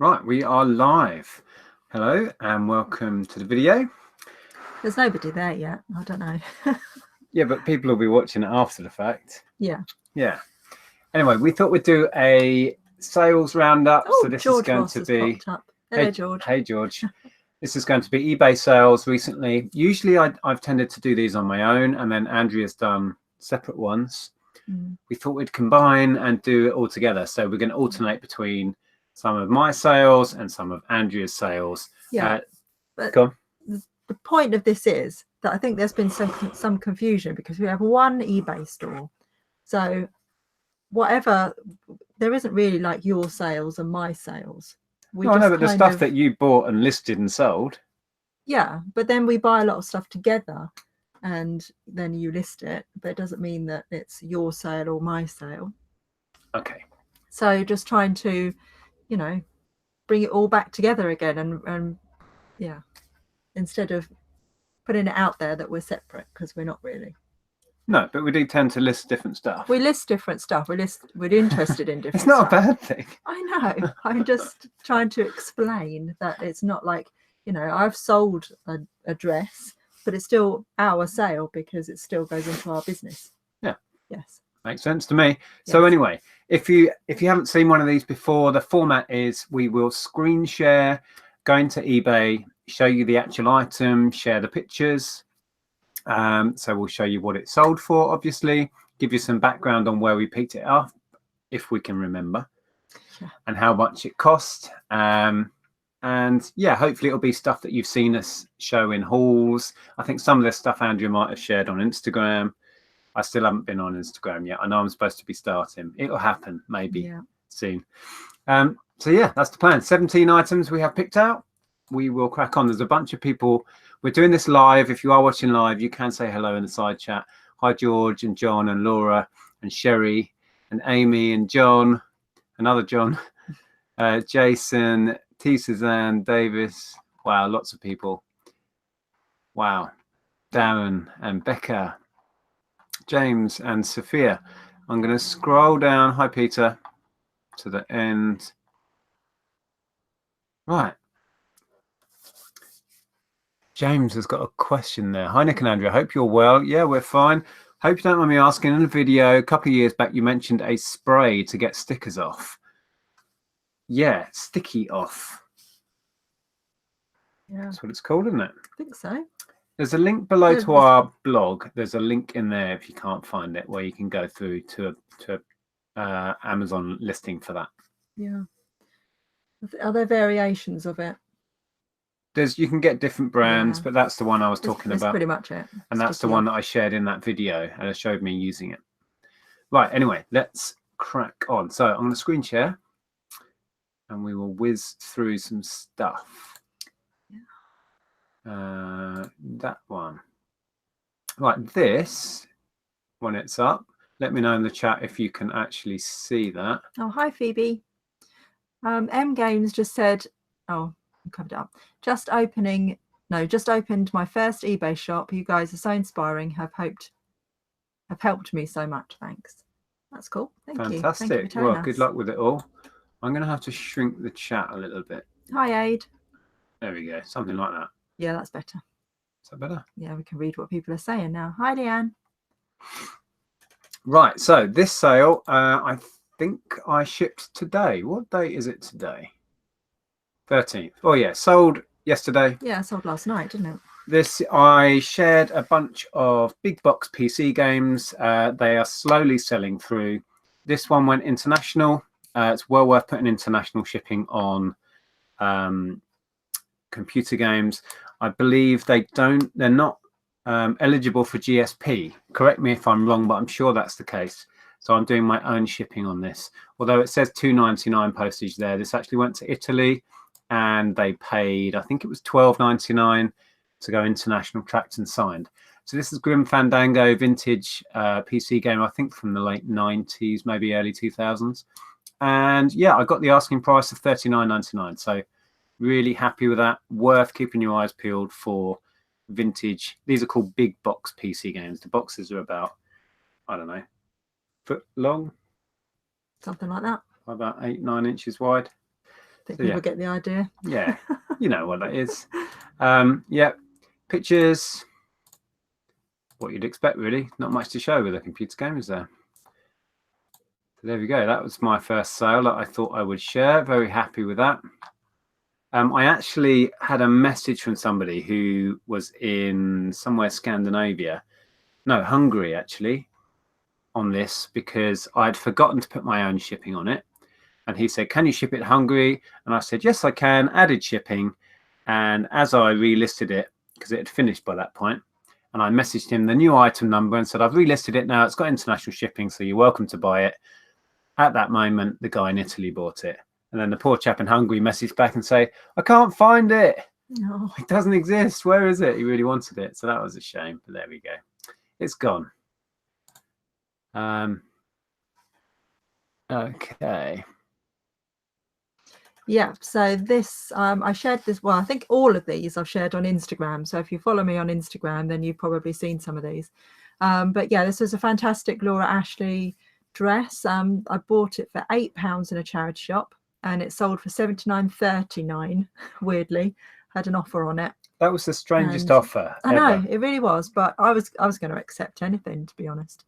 Right, we are live. Hello and welcome to the video. There's nobody there yet. I don't know. Yeah, but people will be watching it after the fact. Yeah. Yeah. Anyway, we thought we'd do a sales roundup. Oh, So this George is going Ross to has be. popped up. Hello, Hey, George. Hey, George. This is going to be eBay sales recently. Usually I've tended to do these on my own, and then Andrea's done separate ones. We thought we'd combine and do it all together. So we're going to alternate between some of my sales and some of Andrea's sales. Yeah. But go on. The point of this is that I think there's been some confusion because we have one eBay store. So whatever, there isn't really like your sales and my sales. No, I know, but the stuff that you bought and listed and sold. Yeah, but then we buy a lot of stuff together and then you list it, but it doesn't mean that it's your sale or my sale. Okay. So just trying to, you know, bring it all back together again and yeah, instead of putting it out there that we're separate, because we're not really. No, but we do tend to list different stuff. We list different stuff. We're interested in different It's not stuff. a bad thing. I know. I'm just trying to explain that it's not like, you know, I've sold a dress, but it's still our sale because it still goes into our business. Yeah. Yes. Makes sense to me. Yes. So anyway, if you haven't seen one of these before, the format is we will screen share, go into eBay, show you the actual item, share the pictures. So we'll show you what it sold for, obviously, give you some background on where we picked it up, if we can remember, and how much it cost. And yeah, hopefully it'll be stuff that you've seen us show in hauls. I think some of this stuff Andrea might have shared on Instagram. I still haven't been on Instagram yet. I know I'm supposed to be starting. It'll happen maybe soon. So yeah, that's the plan. 17 items we have picked out. We will crack on. There's a bunch of people. We're doing this live. If you are watching live, you can say hello in the side chat. Hi, George and John and Laura and Sherry and Amy and John, another John, Jason, T. Suzanne, Davis. Wow, lots of people. Wow. Darren and Becca, James and Sophia. I'm going to scroll down. Hi, Peter, to the end. Right. James has got a question there. Hi, Nick and Andrea. Hope you're well. Yeah, we're fine. Hope you don't mind me asking. In a video a couple of years back, you mentioned a spray to get stickers off. Yeah, sticky off. Yeah. That's what it's called, isn't it? I think so. There's a link below to our blog. There's a link in there if you can't find it, where you can go through to Amazon listing for that. Yeah. Are there variations of it? You can get different brands, but that's the one I was talking about. That's pretty much it. And that's the one that I shared in that video, and it showed me using it. Right, anyway, let's crack on. So I'm going to screen share, and we will whiz through some stuff. That one. Right, this, when it's up, let me know in the chat if you can actually see that. Oh, hi, Phoebe. M Games just said, oh, I covered it up. Just opened my first eBay shop. You guys are so inspiring. Have helped me so much. Thanks. That's cool. Thank you. Fantastic. Well, good luck with it all. I'm going to have to shrink the chat a little bit. Hi, Aid. There we go. Something like that. Yeah, that's better. Is that better? Yeah, we can read what people are saying now. Hi, Leanne. Right. So this sale, I think I shipped today. What day is it today? 13th. Oh yeah, sold yesterday. Yeah, sold last night, didn't it? This, I shared a bunch of big box PC games. They are slowly selling through. This one went international. It's well worth putting international shipping on computer games. I believe they're not eligible for GSP. Correct me if I'm wrong, but I'm sure that's the case. So I'm doing my own shipping on this. Although it says $2.99 postage there, this actually went to Italy, and they paid, I think it was $12.99 to go international, tracked and signed. So this is Grim Fandango, vintage PC game, I think from the late 90s, maybe early 2000s. And yeah, I got the asking price of $39.99. So really happy with that. Worth keeping your eyes peeled for vintage. These are called big box PC games. The boxes are about, I don't know, foot long. Something like that. About 8-9 inches wide. think So, people yeah. get the idea. Yeah, you know what that is. Yeah, pictures. What you'd expect, really. Not much to show with a computer game, is there? So there we go. That was my first sale that I thought I would share. Very happy with that. I actually had a message from somebody who was in somewhere Scandinavia, no, Hungary actually, on this because I'd forgotten to put my own shipping on it. And he said, can you ship it to Hungary? And I said, yes, I can, added shipping. And as I relisted it, because it had finished by that point, and I messaged him the new item number and said, I've relisted it now, it's got international shipping, so you're welcome to buy it. At that moment, the guy in Italy bought it. And then the poor chap in Hungary messaged back and say, I can't find it. No. It doesn't exist. Where is it? He really wanted it. So that was a shame, but there we go. It's gone. Okay. Yeah, so this, I shared this, well, I think all of these I've shared on Instagram. So if you follow me on Instagram, then you've probably seen some of these. But yeah, this was a fantastic Laura Ashley dress. I bought it for £8 in a charity shop and it sold for $79.39. Weirdly, had an offer on it. That was the strangest offer I ever. know, it really was, but I was going to accept anything, to be honest.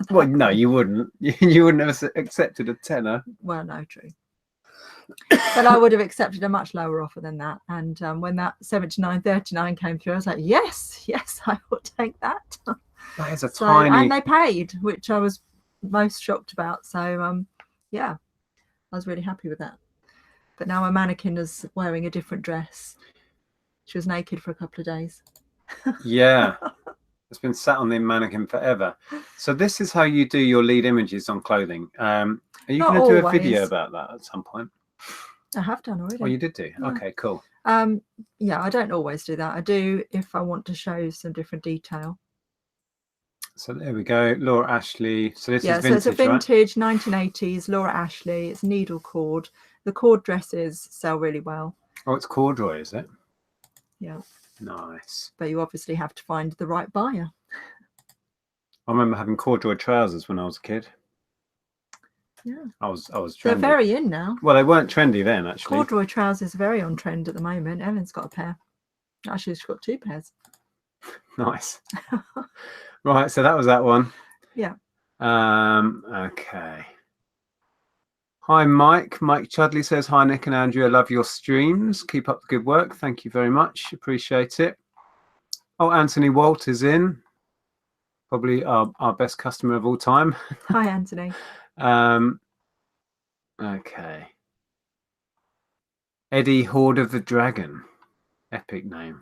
Well, no, you wouldn't. You wouldn't have accepted a tenner. Well, no, true. But I would have accepted a much lower offer than that. And when that $79.39 came through, I was like, yes, I will take that. That is a tiny. And they paid, which I was most shocked about. So yeah, I was really happy with that. But now my mannequin is wearing a different dress. She was naked for a couple of days. Yeah, it's been sat on the mannequin forever. So this is how you do your lead images on clothing. Are you going to do a video about that at some point? I have done already. Oh, you did do? Yeah. Okay, cool. Yeah, I don't always do that. I do if I want to show some different detail. So there we go, Laura Ashley. So this is vintage, so it's a vintage, right? 1980s Laura Ashley. It's needle cord. The cord dresses sell really well. Oh, it's corduroy, is it? Yeah. Nice. But you obviously have to find the right buyer. I remember having corduroy trousers when I was a kid. Yeah. I was trendy. They're very in now. Well, they weren't trendy then, actually. Corduroy trousers are very on trend at the moment. Ellen's got a pair. Actually, she's got 2 pairs. Nice. Right, so that was that one. Yeah. Okay. Hi, Mike. Mike Chudley says, hi, Nick and Andrew. I love your streams. Keep up the good work. Thank you very much. Appreciate it. Oh, Anthony Walt is in. Probably our best customer of all time. Hi, Anthony. Okay. Eddie Horde of the Dragon. Epic name.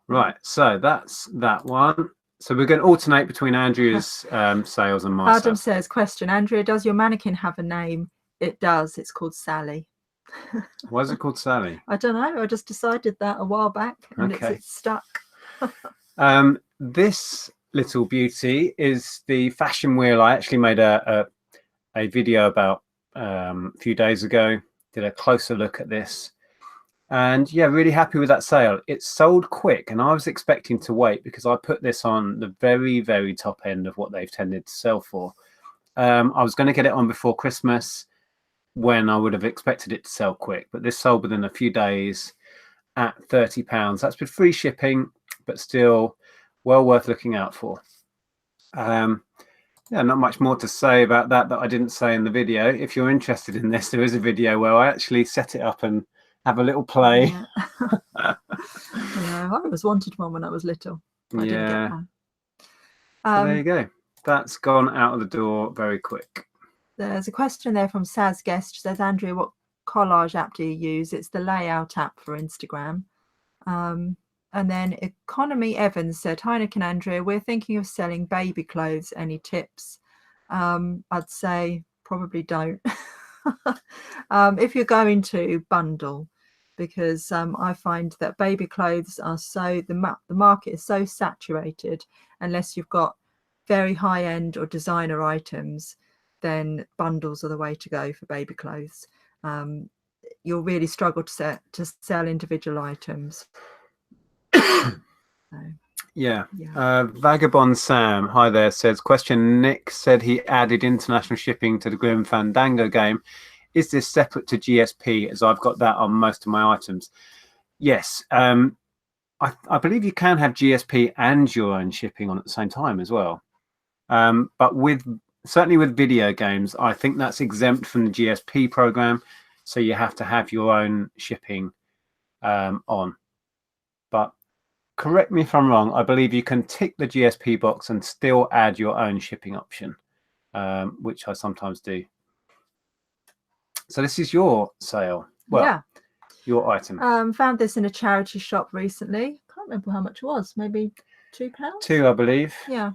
Right, so that's that one. So we're going to alternate between Andrea's sales and my Adam sales. says, question, Andrea, does your mannequin have a name? It does. It's called Sally. Why is it called Sally? I don't know. I just decided that a while back and it's stuck. This little beauty is the fashion wheel. I actually made a video about a few days ago. Did a closer look at this. And yeah, really happy with that sale. It sold quick and I was expecting to wait because I put this on the very, very top end of what they've tended to sell for. I was going to get it on before Christmas when I would have expected it to sell quick, but this sold within a few days at £30. That's with free shipping, but still well worth looking out for. Yeah, not much more to say about that I didn't say in the video. If you're interested in this, there is a video where I actually set it up and have a little play. Yeah. I always wanted one when I was little. I didn't get one. So there you go. That's gone out of the door very quick. There's a question there from Saz Guest. She says, Andrea, what collage app do you use? It's the layout app for Instagram. And then Economy Evans said, hi, Nick and Andrea, we're thinking of selling baby clothes. Any tips? I'd say probably don't. If you're going to bundle, because I find that baby clothes are the market is so saturated. Unless you've got very high-end or designer items, then bundles are the way to go for baby clothes. You'll really struggle to sell individual items. Yeah. Vagabond Sam, hi there, says, question, Nick said he added international shipping to the Grim Fandango game. is this separate to GSP, as I've got that on most of my items? Yes. I believe you can have GSP and your own shipping on at the same time as well. But certainly with video games, I think that's exempt from the GSP program. So you have to have your own shipping on. But correct me if I'm wrong, I believe you can tick the GSP box and still add your own shipping option, which I sometimes do. So this is your sale. Well, yeah. Your item. Found this in a charity shop recently. Can't remember how much it was. Maybe £2. £2, I believe. Yeah.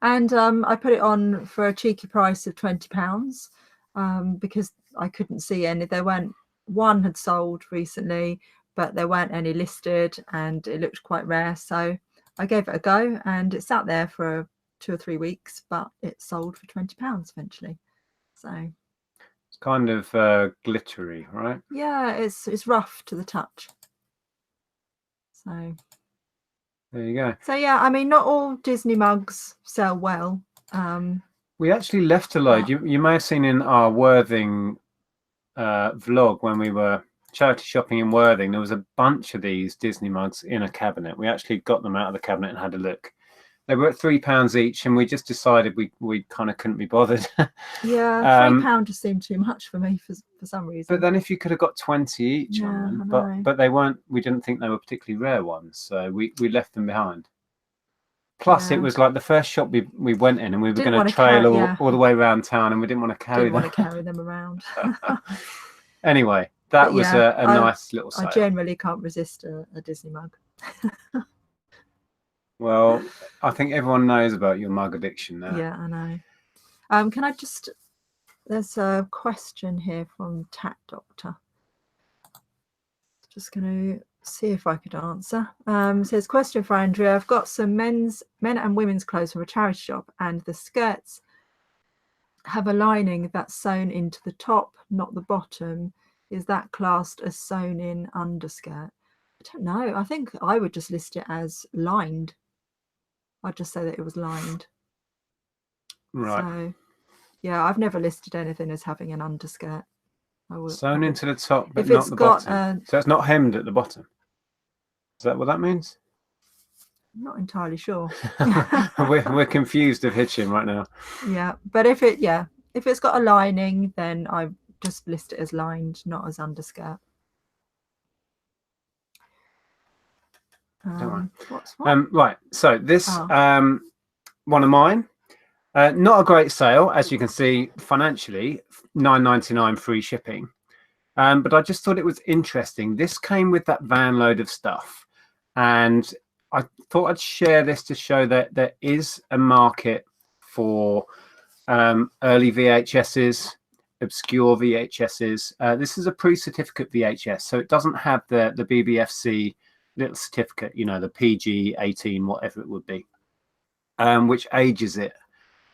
And I put it on for a cheeky price of £20 because I couldn't see any. One had sold recently, but there weren't any listed, and it looked quite rare. So I gave it a go, and it sat there for 2 or 3 weeks, but it sold for £20 eventually. So. Kind of glittery, right? Yeah, it's rough to the touch. So there you go. So yeah, I mean, not all Disney mugs sell well. We actually left a load. You may have seen in our Worthing vlog when we were charity shopping in Worthing. There was a bunch of these Disney mugs in a cabinet. We actually got them out of the cabinet and had a look. They were at £3 each, and we just decided we kind of couldn't be bothered. Yeah, £3 just seemed too much for me for some reason. But then if you could have got 20 each on them, but they weren't. We didn't think they were particularly rare ones, so we left them behind. Plus, it was like the first shop we went in, and we were going to trail all the way around town, and we didn't want to carry them around. Anyway, that was a nice little sale. I generally can't resist a Disney mug. Well, I think everyone knows about your mug addiction now. Yeah, I know. Can I just... There's a question here from Tat Doctor. Just going to see if I could answer. It says, question for Andrea. I've got some men and women's clothes from a charity shop, and the skirts have a lining that's sewn into the top, not the bottom. Is that classed as sewn in underskirt? I don't know. I think I would just list it as lined. I'd just say that it was lined. Right. So, yeah, I've never listed anything as having an underskirt. Sewn into the top, but not the bottom. So it's not hemmed at the bottom. Is that what that means? I'm not entirely sure. we're confused of hitching right now. Yeah, but if it's got a lining, then I just list it as lined, not as underskirt. Right, so this one of mine, not a great sale, as you can see. Financially, £9.99 free shipping, but I just thought it was interesting. This came with that van load of stuff, and I thought I'd share this to show that there is a market for early VHSs, obscure VHSs. This is a pre-certificate VHS, so it doesn't have the BBFC little certificate, you know, the PG 18, whatever it would be, which ages it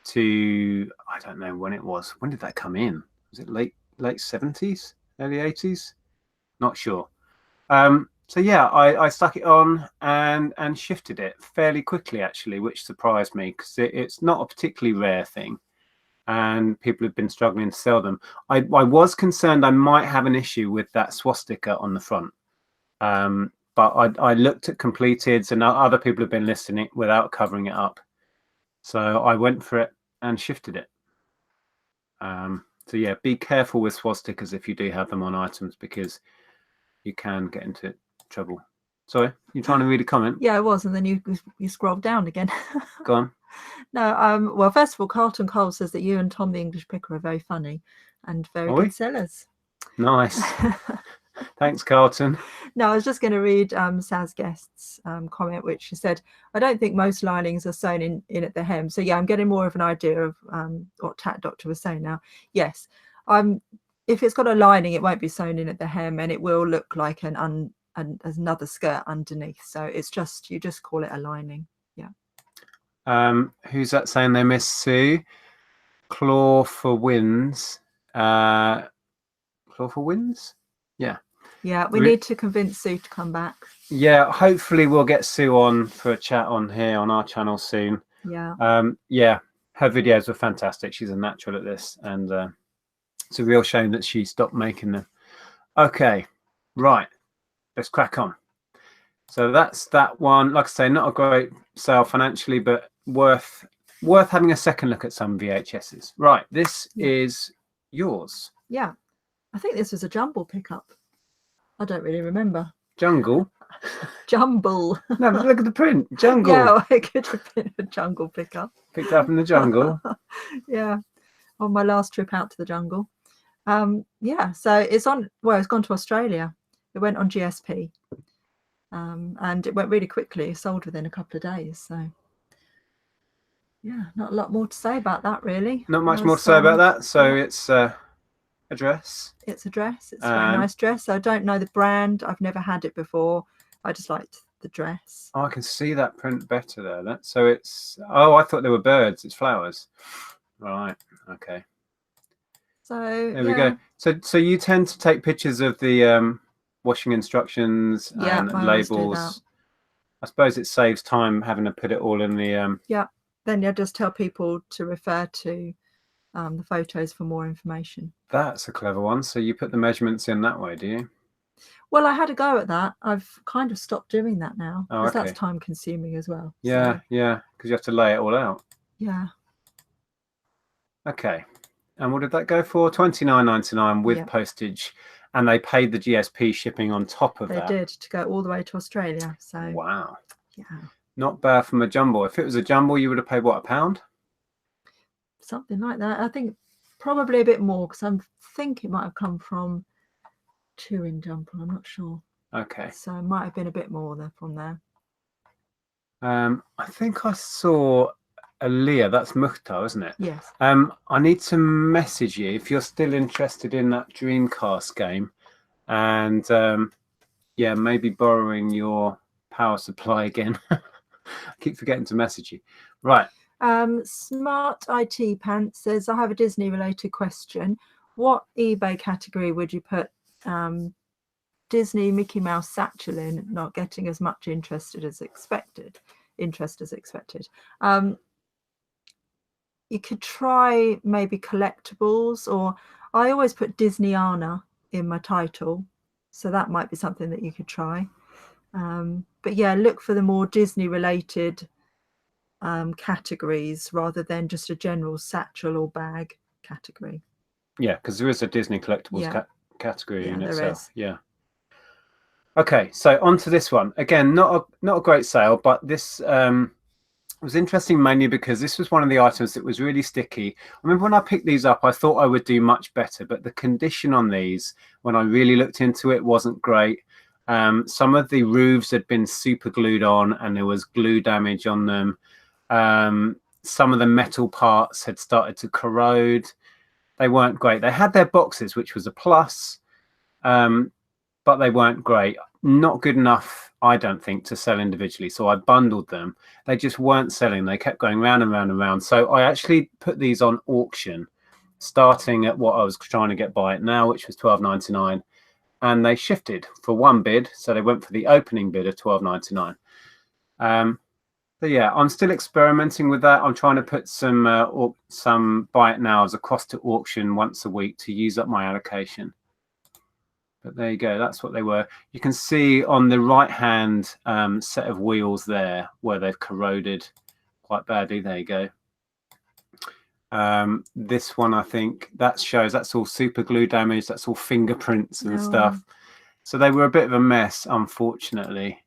to, I don't know when it was. When did that come in? Was it late 70s, early 80s? Not sure. So yeah, I stuck it on and shifted it fairly quickly, actually, which surprised me, because it's not a particularly rare thing, and people have been struggling to sell them. I was concerned I might have an issue with that swastika on the front. But I looked at completeds, and other people have been listing it without covering it up. So I went for it and shifted it. So yeah, be careful with swastikas if you do have them on items, because you can get into trouble. Sorry, you're trying to read a comment? Yeah, I was, and then you scrolled down again. Go on. No, well, first of all, Carlton Cole says that you and Tom the English Picker are very funny and very good sellers. Nice. Thanks, Carlton. No, I was just going to read Saz Guest's comment, which she said, I don't think most linings are sewn in at the hem. So yeah, I'm getting more of an idea of what Tat Doctor was saying now. Yes, if it's got a lining, it won't be sewn in at the hem, and it will look like another skirt underneath. So it's just, you just call it a lining. Yeah. Who's that saying they miss Sue? Claw for wins. Claw for wins? Yeah. Yeah, we need to convince Sue to come back. Yeah, hopefully we'll get Sue on for a chat on here on our channel soon. Yeah. Yeah, her videos were fantastic. She's a natural at this, and It's a real shame that she stopped making them. Okay, right, let's crack on. So that's that one. Like I say, not a great sale financially, but worth having a second look at some VHSs. Right, this is yours. Yeah, I think this was a jumble pickup. I don't really remember. Jungle. Jumble. No, but look at the print. Jungle. Yeah, well, it could have been a jungle pickup. Picked up in the jungle. Yeah, on my last trip out to the jungle. Yeah, so it's on. Well, it's gone to Australia. It went on GSP, and it went really quickly. It sold within a couple of days. So yeah, not a lot more to say about that, really. Not much more to say about that. So it's a dress. It's a dress. It's a very nice dress. I don't know the brand. I've never had it before. I just liked the dress. Oh, I can see that print better there. So it's, oh, I thought they were birds. It's flowers. Right. Okay. So there we go. So you tend to take pictures of the washing instructions and labels. I suppose it saves time having to put it all in the then you just tell people to refer to the photos for more information. That's a clever one. So you put the measurements in that way, do you? Well, I had a go at that. I've kind of stopped doing that now because okay. that's time consuming as well. Yeah, so. Yeah, because you have to lay it all out. Yeah. Okay. And what did that go for? $29.99 with postage, and they paid the GSP shipping on top of that. They did, to go all the way to Australia. So wow. Yeah. Not bad from a jumble. If it was a jumble, you would have paid what, £1? Something like that. I think probably a bit more because I think it might have come from Turin jumble. I'm not sure. Okay. So it might have been a bit more there from there. I think I saw Aaliyah. That's Mukhtar, isn't it? Yes. I need to message you if you're still interested in that Dreamcast game, and yeah, maybe borrowing your power supply again. I keep forgetting to message you. Right. Smart IT Pants says, I have a Disney related question. What eBay category would you put Disney Mickey Mouse satchel in, not getting as much interest as expected? You could try maybe collectibles, or I always put Disneyana in my title, so that might be something that you could try. But yeah, look for the more Disney related categories rather than just a general satchel or bag category. Yeah, because there is a Disney collectibles category in itself. Yeah. Okay, so on to this one. Again, not a great sale, but this was interesting mainly because this was one of the items that was really sticky. I remember when I picked these up, I thought I would do much better, but the condition on these, when I really looked into it, wasn't great. Some of the roofs had been super glued on and there was glue damage on them. Some of the metal parts had started to corrode. They weren't great. They had their boxes, which was a plus, but they weren't great. Not good enough, I don't think, to sell individually. So I bundled them. They just weren't selling. They kept going round and round and round. So I actually put these on auction, starting at what I was trying to get by it now, which was $12.99. And they shifted for one bid. So they went for the opening bid of $12.99. But yeah, I'm still experimenting with that. I'm trying to put some buy it nows across to auction once a week to use up my allocation. But there you go. That's what they were. You can see on the right hand set of wheels there where they've corroded quite badly. There you go. This one, I think that shows that's all super glue damage. That's all fingerprints and stuff. So they were a bit of a mess, unfortunately.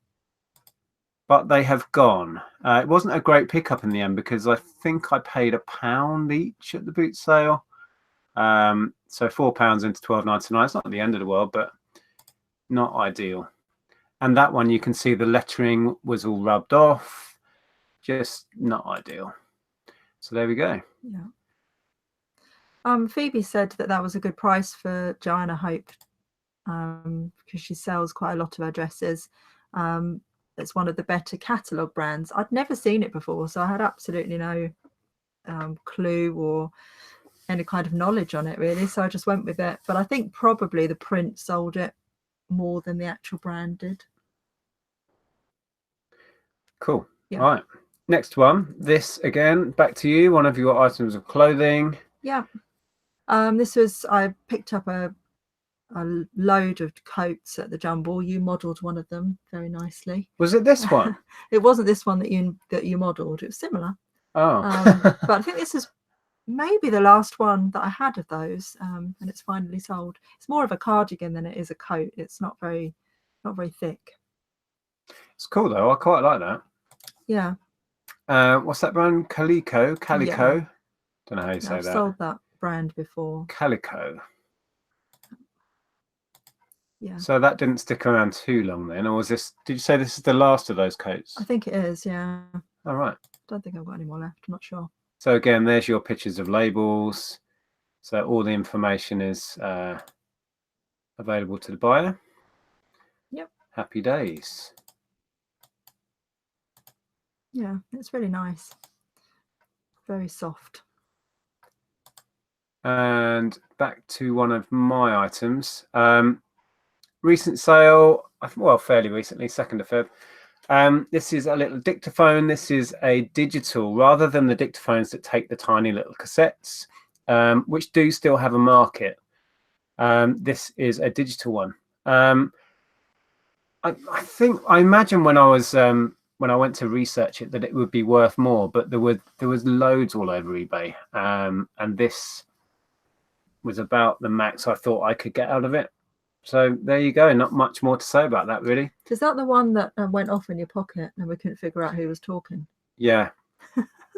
But they have gone. It wasn't a great pickup in the end because I think I paid £1 each at the boot sale. So £4 into $12.99. It's not the end of the world, but not ideal. And that one, you can see the lettering was all rubbed off. Just not ideal. So there we go. Yeah. Phoebe said that was a good price for Joanna Hope because she sells quite a lot of her dresses. It's one of the better catalogue brands. I'd never seen it before, so I had absolutely no clue or any kind of knowledge on it, really. So I just went with it. But I think probably the print sold it more than the actual brand did. Cool. Yeah. All right. Next one. This, again, back to you. One of your items of clothing. Yeah. This was, I picked up a load of coats at the Jumble. You modelled one of them very nicely. Was it this one? It wasn't this one that you modelled. It was similar. Oh. But I think this is maybe the last one that I had of those, and it's finally sold. It's more of a cardigan than it is a coat. It's not very thick. It's cool though. I quite like that. Yeah. What's that brand? Calico. Yeah. Don't know how you say I've that. sold that brand before. Calico. Yeah. So that didn't stick around too long then, or was this? Did you say this is the last of those coats? I think it is. Yeah. All right. I don't think I've got any more left. I'm not sure. So again, there's your pictures of labels. So all the information is available to the buyer. Yep. Happy days. Yeah, it's really nice. Very soft. And back to one of my items. Recent sale, well, fairly recently, 2nd of Feb. This is a little dictaphone. This is a digital, rather than the dictaphones that take the tiny little cassettes, which do still have a market. This is a digital one. I imagine when I went to research it that it would be worth more, but there was loads all over eBay, and this was about the max I thought I could get out of it. So there you go. Not much more to say about that, really. Is that the one that went off in your pocket and we couldn't figure out who was talking? Yeah.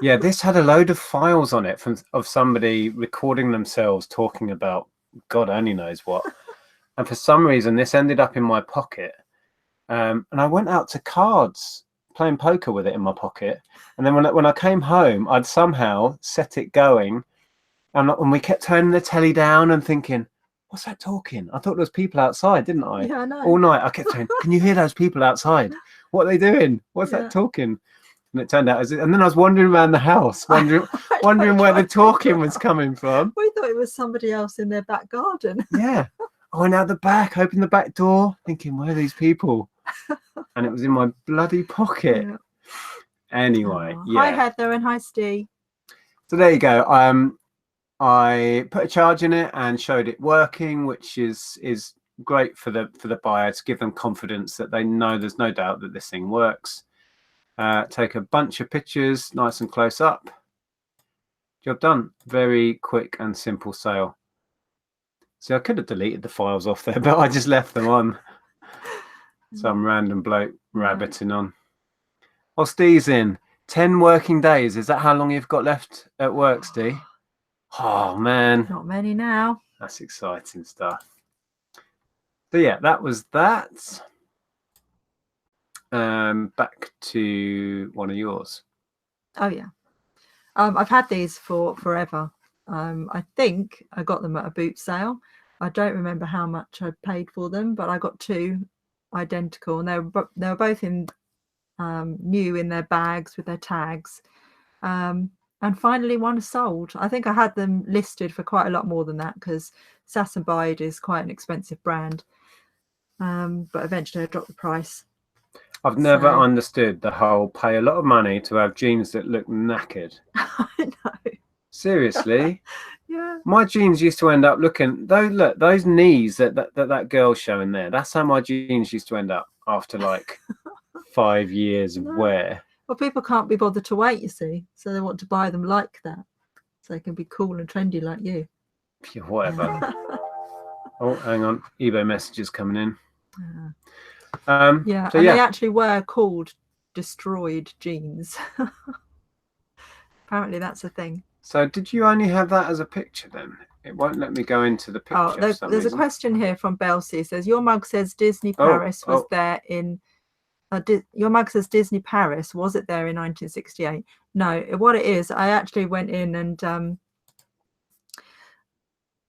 Yeah, this had a load of files on it of somebody recording themselves talking about God only knows what. And for some reason, this ended up in my pocket. And I went out to cards, playing poker with it in my pocket. And then when I came home, I'd somehow set it going. And we kept turning the telly down and thinking, what's that talking? I thought there was people outside, didn't I? Yeah, I know. All night I kept saying, can you hear those people outside? What are they doing? What's that talking? And it turned out, and then I was wandering around the house, wondering where the talking was coming from. We thought it was somebody else in their back garden. Yeah. I went out the back, opened the back door, thinking, where are these people? And it was in my bloody pocket. Yeah. Anyway, yeah. Hi, Heather, and hi, Steve. So there you go. I put a charge in it and showed it working, which is great for the buyer, to give them confidence that they know there's no doubt that this thing works. Take a bunch of pictures, nice and close up. Job done. Very quick and simple sale. See, I could have deleted the files off there, but I just left them on. Some random bloke rabbiting on. Oh, Steve's in. 10 working days. Is that how long you've got left at work, Steve? Oh, man. Not many now. That's exciting stuff. So, yeah, that was that. Back to one of yours. Oh, yeah. I've had these for forever. I think I got them at a boot sale. I don't remember how much I paid for them, but I got two identical, and they were both in new in their bags with their tags. And finally one is sold. I think I had them listed for quite a lot more than that, because Sass & Bide is quite an expensive brand. But eventually I dropped the price. I've never understood the whole pay a lot of money to have jeans that look knackered. I know. Seriously? Yeah. My jeans used to end up looking, look, those knees that girl's showing there, that's how my jeans used to end up after like 5 years of wear. Well, people can't be bothered to wait, you see, so they want to buy them like that, so they can be cool and trendy like you. Yeah, whatever. Oh, hang on, eBay messages coming in. Yeah, so and they actually were called destroyed jeans. Apparently that's a thing. So did you only have that as a picture then? It won't let me go into the picture. Oh, there's a question here from Belsi. It says, your mug says Disney Paris was there in... your mug says Disney Paris. Was it there in 1968? No, what it is, I actually went in and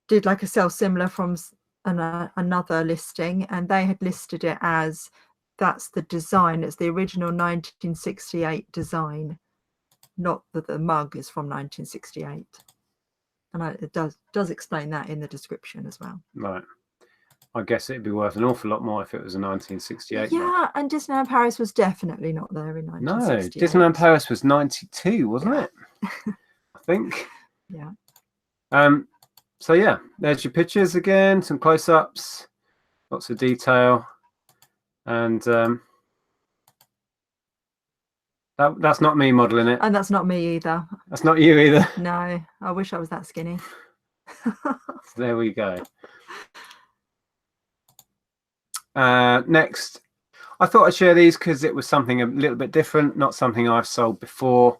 did like a sell similar from another listing, and they had listed it as that's the design. It's the original 1968 design, not that the mug is from 1968. And it does explain that in the description as well. Right. I guess it'd be worth an awful lot more if it was a 1968. Yeah, mug. and Disneyland Paris was definitely not there in 1968. No, Disneyland Paris was 92, wasn't it? I think. Yeah. So yeah, there's your pictures again, some close-ups, lots of detail, and that's not me modeling it. And that's not me either. That's not you either. No, I wish I was that skinny. So there we go. Next, I thought I'd share these because it was something a little bit different, not something I've sold before.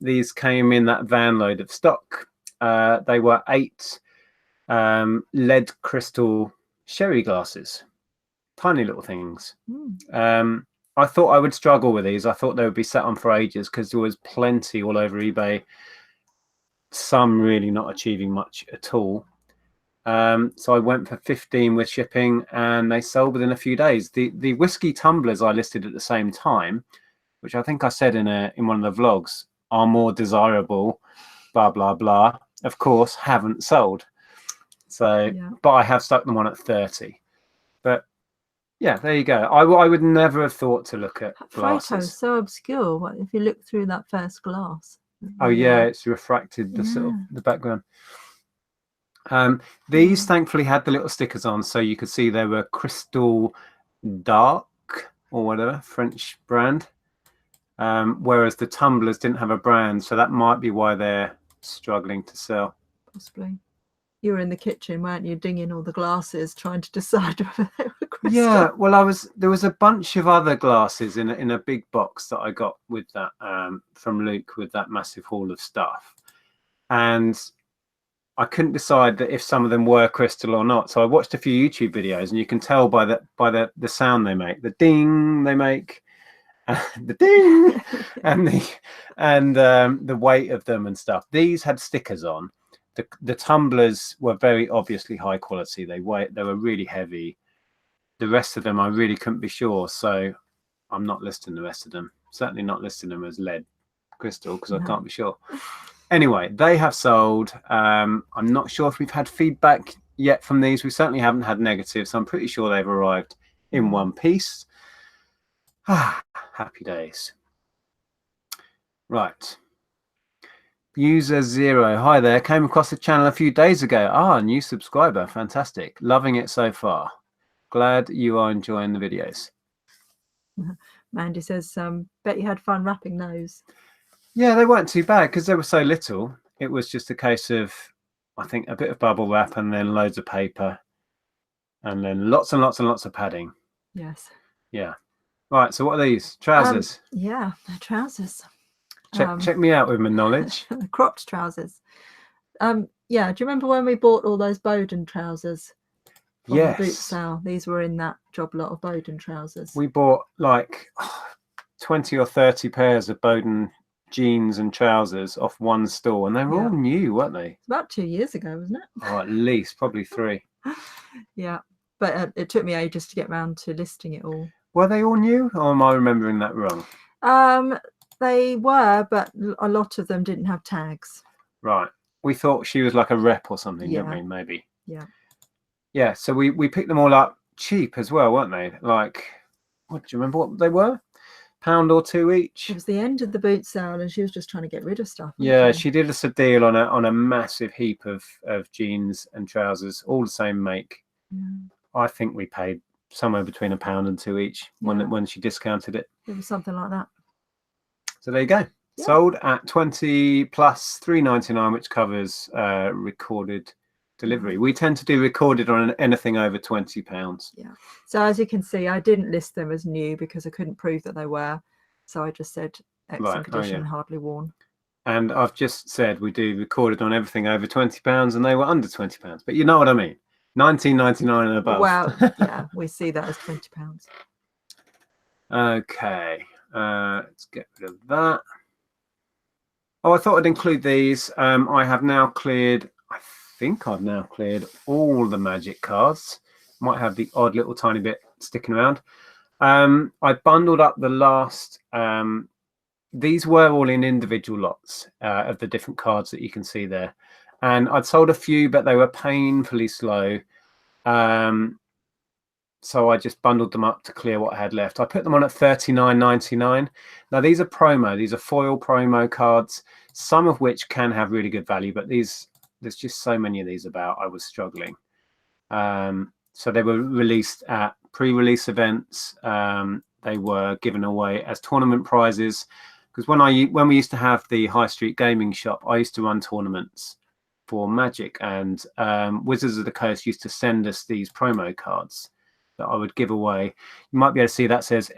These came in that van load of stock. They were 8 lead crystal sherry glasses, tiny little things. I thought I would struggle with these. I thought they would be sat on for ages because there was plenty all over eBay, some really not achieving much at all. So I went for 15 with shipping, and they sold within a few days. The whiskey tumblers I listed at the same time, which I think I said in one of the vlogs, are more desirable, blah blah blah, of course haven't sold. So yeah. But I have stuck them on at 30. But yeah, there you go. I would never have thought to look at glasses. Photo is so obscure. What if you look through that first glass? Oh yeah, it's refracted the sort of the background. These thankfully had the little stickers on, so you could see they were Crystal Dark or whatever, French brand. Whereas the tumblers didn't have a brand, so that might be why they're struggling to sell. Possibly. You were in the kitchen, weren't you, dinging all the glasses, trying to decide whether they were crystal? Yeah, well, there was a bunch of other glasses in a big box that I got with that from Luke with that massive haul of stuff, and I couldn't decide that if some of them were crystal or not. So I watched a few YouTube videos, and you can tell by the sound they make, the ding they make, the ding, and the weight of them and stuff. These had stickers on. The tumblers were very obviously high quality. They were really heavy. The rest of them I really couldn't be sure, so I'm not listing the rest of them. Certainly not listing them as lead crystal because I can't be sure. Anyway, they have sold. I'm not sure if we've had feedback yet from these. We certainly haven't had negative, so I'm pretty sure they've arrived in one piece. Happy days. Right. User 0, hi there, came across the channel a few days ago. New subscriber, fantastic, loving it so far, glad you are enjoying the videos. Mandy says, bet you had fun wrapping those. Yeah, they weren't too bad because they were so little. It was just a case of, I think, a bit of bubble wrap and then loads of paper and then lots and lots and lots of padding. Yes. Yeah. Right, so what are these? Trousers? Yeah, they're trousers. Check me out with my knowledge. Cropped trousers. Yeah, do you remember when we bought all those Boden trousers from the boot sale? These were in that job lot of Boden trousers. We bought like 20 or 30 pairs of Boden jeans and trousers off one store, and they were all new, weren't they? It's about 2 years ago, wasn't it? Oh, at least, probably 3. Yeah, but it took me ages to get round to listing it all. Were they all new, or am I remembering that wrong? They were, but a lot of them didn't have tags. Right. We thought she was like a rep or something, didn't we? Maybe. Yeah. Yeah. So we picked them all up cheap as well, weren't they? Like, what do you remember what they were? £1 or £2 each. It was the end of the boot sale, and she was just trying to get rid of stuff. Yeah, she did us a deal on a massive heap of jeans and trousers, all the same make. Yeah. I think we paid somewhere between £1 and £2 each when she discounted it. It was something like that. So there you go. Yeah. Sold at 20 plus £3.99, which covers recorded delivery. We tend to do recorded on anything over £20. Yeah. So as you can see, I didn't list them as new because I couldn't prove that they were. So I just said excellent condition, hardly worn. And I've just said we do recorded on everything over £20, and they were under £20. But you know what I mean. £19.99 and above. Well, yeah, we see that as £20. Okay. Let's get rid of that. Oh, I thought I'd include these. I have now cleared, I think I've now cleared all the magic cards. Might have the odd little tiny bit sticking around. I bundled up the last, these were all in individual lots of the different cards that you can see there. And I'd sold a few, but they were painfully slow. So I just bundled them up to clear what I had left. I put them on at $39.99. Now these are promo. These are foil promo cards, some of which can have really good value, but these there's just so many of these about. I was struggling. So they were released at pre-release events. They were given away as tournament prizes, because when we used to have the high street gaming shop, I used to run tournaments for Magic, and Wizards of the Coast used to send us these promo cards that I would give away. You might be able to see that says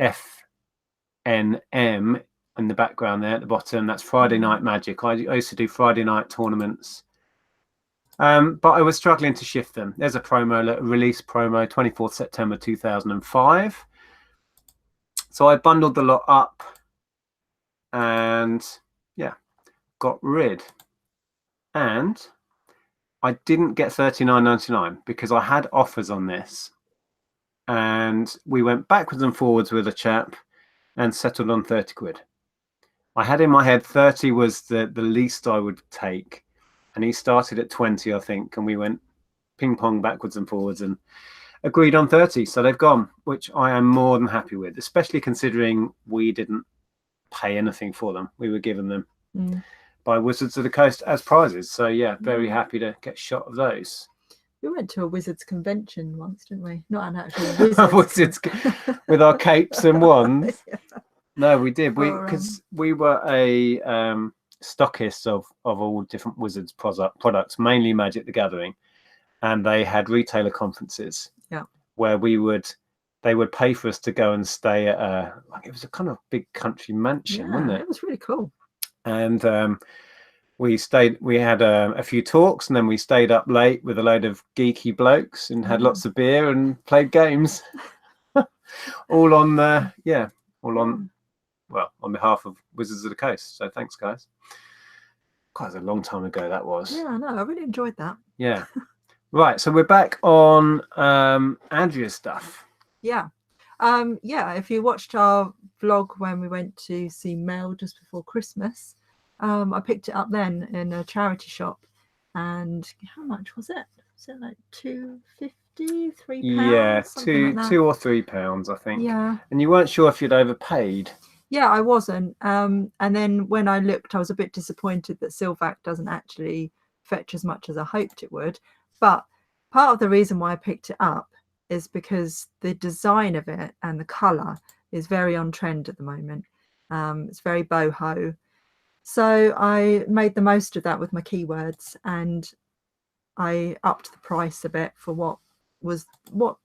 FNM in the background there at the bottom. That's Friday Night Magic. I used to do Friday night tournaments, but I was struggling to shift them. There's a promo, a release promo, 24th September 2005. So I bundled the lot up and yeah, got rid. And I didn't get $39.99 because I had offers on this, and we went backwards and forwards with a chap and settled on 30 quid. I had in my head 30 was the least I would take, and he started at 20, I think, and we went ping pong backwards and forwards and agreed on 30. So they've gone, which I am more than happy with, especially considering we didn't pay anything for them. We were given them by Wizards of the Coast as prizes. So yeah, very happy to get shot of those. We went to a Wizards convention once, didn't we? Not an actual Wizards with our capes and wands. No, we did. Because we were a stockist of all different Wizards products, mainly Magic the Gathering, and they had retailer conferences where they would pay for us to go and stay at it was a kind of big country mansion, wasn't it? It was really cool. And we had a few talks, and then we stayed up late with a load of geeky blokes and had lots of beer and played games. all on behalf of Wizards of the Coast. So thanks, guys. Quite a long time ago that was. Yeah, I know. I really enjoyed that. Yeah. Right. So we're back on Andrea's stuff. Yeah. If you watched our vlog when we went to see Mel just before Christmas, I picked it up then in a charity shop. And how much was it? Was it like £2.50, £3? Yeah, £2 or £3, I think. Yeah. And you weren't sure if you'd overpaid. Yeah, I wasn't. And then when I looked, I was a bit disappointed that Silvac doesn't actually fetch as much as I hoped it would. But part of the reason why I picked it up is because the design of it and the colour is very on trend at the moment. It's very boho. So I made the most of that with my keywords, and I upped the price a bit for what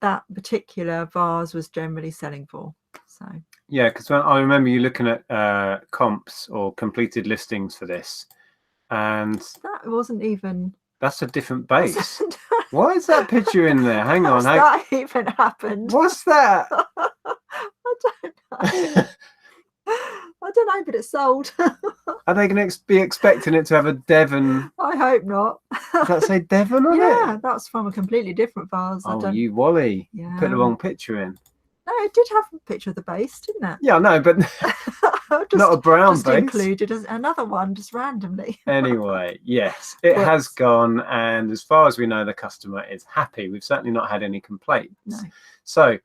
that particular vase was generally selling for. So yeah, because I remember you looking at comps or completed listings for this, and that wasn't even. That's a different base. Why is that picture in there? Hang on. That even happened? What's that? I don't know. I don't know, but it's sold. Are they going to be expecting it to have a Devon? I hope not. Does that say Devon on it? Yeah, that's from a completely different vase. Oh, you Wally. Yeah. Put the wrong picture in. No, it did have a picture of the base, didn't it? Yeah, no, but not a brown base. Included as another one, just randomly. Anyway, yes, it has gone, and as far as we know, the customer is happy. We've certainly not had any complaints. No. So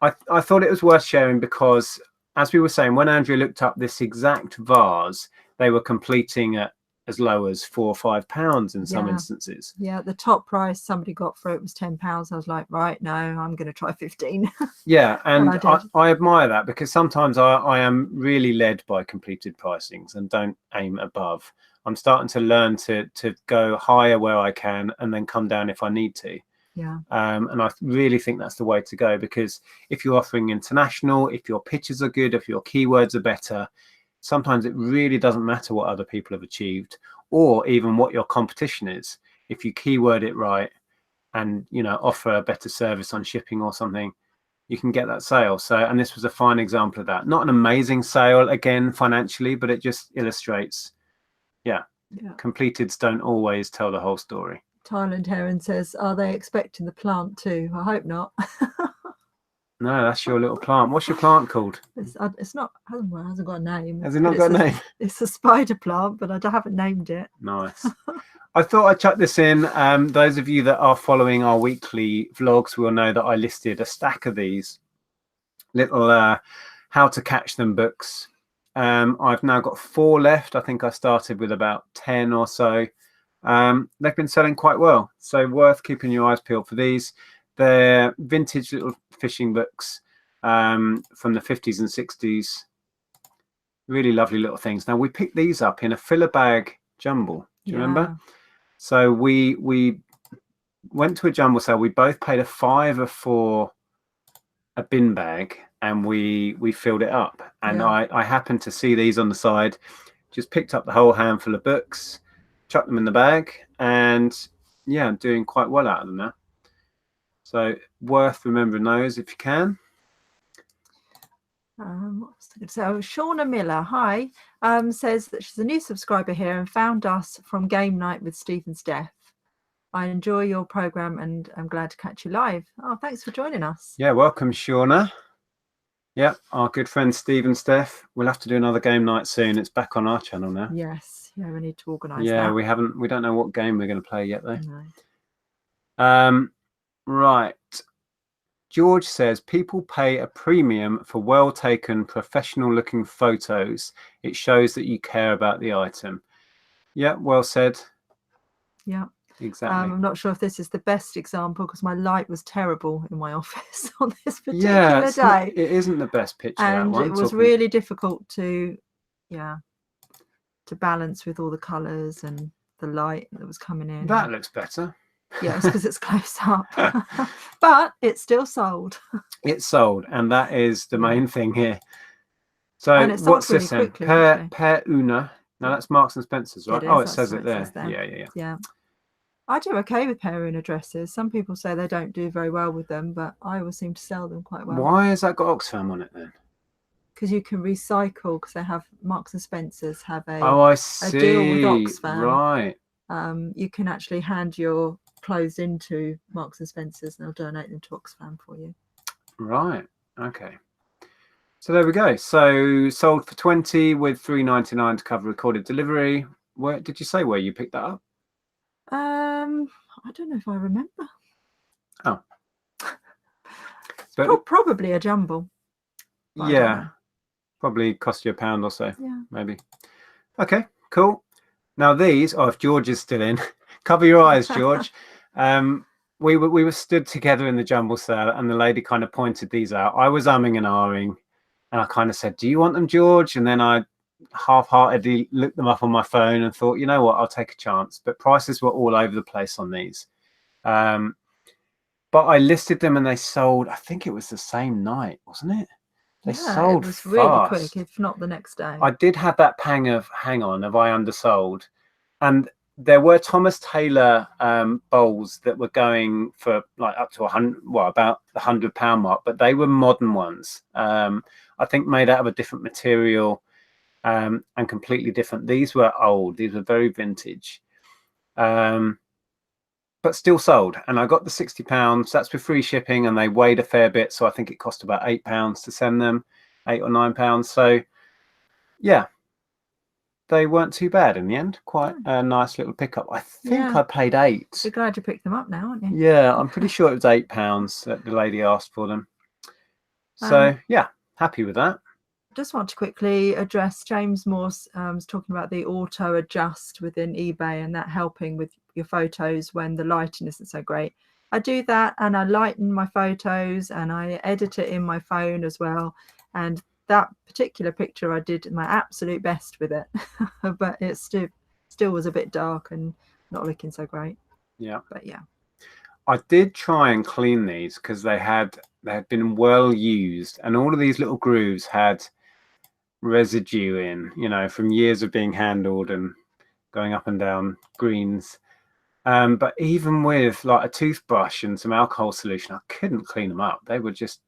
I thought it was worth sharing because, as we were saying, when Andrea looked up this exact vase, they were completing at as low as £4 or £5 in some instances. Yeah, the top price somebody got for it was £10. I was like, right, no, I'm going to try 15. Yeah, and I admire that, because sometimes I am really led by completed pricings and don't aim above. I'm starting to learn to go higher where I can and then come down if I need to. Yeah. And I really think that's the way to go, because if you're offering international, if your pitches are good, if your keywords are better, sometimes it really doesn't matter what other people have achieved, or even what your competition is. If you keyword it right and, you know, offer a better service on shipping or something, you can get that sale. So, and this was a fine example of that. Not an amazing sale again financially, but it just illustrates, completeds don't always tell the whole story. Thailand Heron says, are they expecting the plant too? I hope not. No, that's your little plant. What's your plant called? It's not, it hasn't got a name. Has it not got a name? It's a spider plant, but I haven't named it. Nice. I thought I'd chuck this in. Those of you that are following our weekly vlogs will know that I listed a stack of these little how to catch them books. I've now got 4 left. I think I started with about 10 or so. They've been selling quite well, so worth keeping your eyes peeled for these. They're vintage little fishing books from the 50s and 60s. Really lovely little things. Now we picked these up in a filler bag jumble. Do you remember? So we went to a jumble sale. We both paid a £5 for a bin bag, and we filled it up. And I happened to see these on the side. Just picked up the whole handful of books, chucked them in the bag, and yeah, I'm doing quite well out of them now. So worth remembering those if you can. So Shauna Miller, hi, says that she's a new subscriber here and found us from game night with Steve and Steph. I enjoy your program and I'm glad to catch you live. Oh, thanks for joining us. Yeah, welcome, Shauna. Yeah, our good friends Steve and Steph. We'll have to do another game night soon. It's back on our channel now. Yes, yeah, we need to organise that. that. We don't know what game we're going to play yet though. No. Right. George says people pay a premium for well taken, professional looking photos. It shows that you care about the item. Yeah, well said. Yeah. Exactly. I'm not sure if this is the best example because my light was terrible in my office on this particular day. It isn't the best picture. And it was really difficult to balance with all the colours and the light that was coming in. That looks better. Yeah, it's because it's close up. But it's still sold. It's sold, and that is the main thing here. So what's this then? Per Una. No, that's Marks and Spencer's, right? It says it there. Yeah. I do okay with Per Una dresses. Some people say they don't do very well with them, but I always seem to sell them quite well. Why has that got Oxfam on it then? Because you can recycle, because they have Marks and Spencer's have a deal with Oxfam. Right. You can actually hand your clothes into Marks and Spencer's and they'll donate them to Oxfam for you. Right. Okay. So there we go. So sold for 20 with £3.99 to cover recorded delivery. Where did you say where you picked that up? I don't know if I remember. Oh. But probably a jumble. Yeah. Probably cost you £1 or so. Yeah. Maybe. Okay, cool. Now these, if George is still in, cover your eyes, George. We were stood together in the jumble sale and the lady kind of pointed these out. I was umming and ahhing and I kind of said, do you want them, George? And then I half-heartedly looked them up on my phone and thought, you know what, I'll take a chance. But prices were all over the place on these. But I listed them and they sold, I think it was the same night, wasn't it? They sold it was fast. Really quick, if not the next day. I did have that pang of, hang on, have I undersold? And there were Thomas Taylor bowls that were going for like up to about the £100 mark, but they were modern ones. I think made out of a different material and completely different. These were old. These were very vintage, but still sold. And I got the £60. That's with free shipping, and they weighed a fair bit. So I think it cost about £8 to send them, £8 or £9. So yeah. They weren't too bad in the end. Quite a nice little pickup. I think I paid £8. You're glad you picked them up now, aren't you? Yeah, I'm pretty sure it was £8 that the lady asked for them. So yeah, happy with that. Just want to quickly address James Morse was talking about the auto adjust within eBay and that helping with your photos when the lighting isn't so great. I do that and I lighten my photos and I edit it in my phone as well. And that particular picture I did my absolute best with it, but it still was a bit dark and not looking so great. Yeah. But yeah. I did try and clean these because they had been well used and all of these little grooves had residue in, you know, from years of being handled and going up and down greens. But even with like a toothbrush and some alcohol solution, I couldn't clean them up. They were just,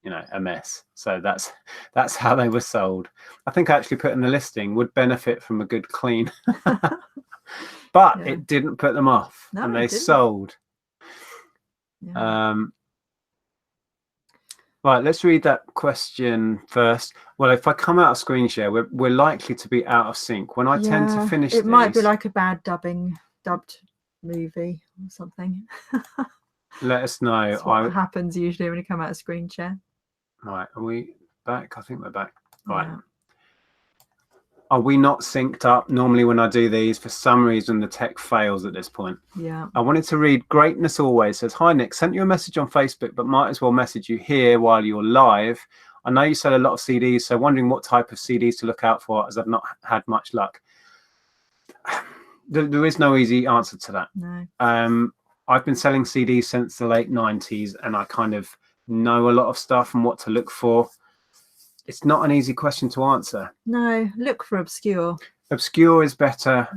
you know, a mess. So that's how they were sold. I think actually putting the listing would benefit from a good clean, but it didn't put them off, and they sold. Yeah. Right, let's read that question first. Well, if I come out of screen share, we're likely to be out of sync. When I tend to finish it might be like a bad dubbed movie or something. Let us know. That's what happens usually when you come out of screen share. Right, are we back? I think we're back. Right. Are we not synced up? Normally when I do these, for some reason, the tech fails at this point. Yeah. I wanted to read Greatness Always says, hi, Nick, sent you a message on Facebook, but might as well message you here while you're live. I know you sell a lot of CDs, so wondering what type of CDs to look out for, as I've not had much luck. There is no easy answer to that. No. I've been selling CDs since the late 90s, and I kind of know a lot of stuff and what to look for. It's not an easy question to answer. No, look for obscure. Obscure is better.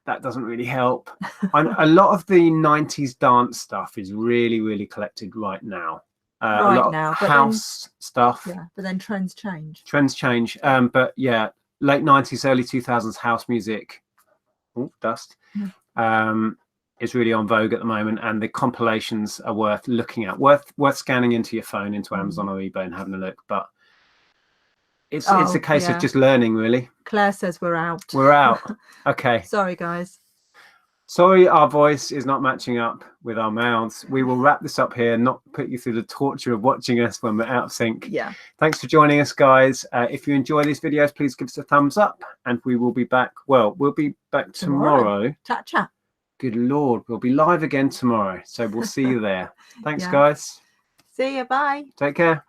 That doesn't really help. A lot of the 90s dance stuff is really, really collected right now. A lot of house stuff. Yeah, but then trends change. Trends change. But yeah, late 90s, early 2000s house music. Oh, dust. Is really on vogue at the moment, and the compilations are worth looking at, worth scanning into your phone, into Amazon or eBay and having a look. But it's a case of just learning, really. Claire says we're out. We're out. Okay. Sorry, guys. Sorry, our voice is not matching up with our mouths. We will wrap this up here, not put you through the torture of watching us when we're out of sync. Yeah. Thanks for joining us, guys. If you enjoy these videos, please give us a thumbs up, and we will be back. Well, we'll be back tomorrow. Chat. Good Lord, we'll be live again tomorrow. So we'll see you there. Thanks, guys. See you. Bye. Take care.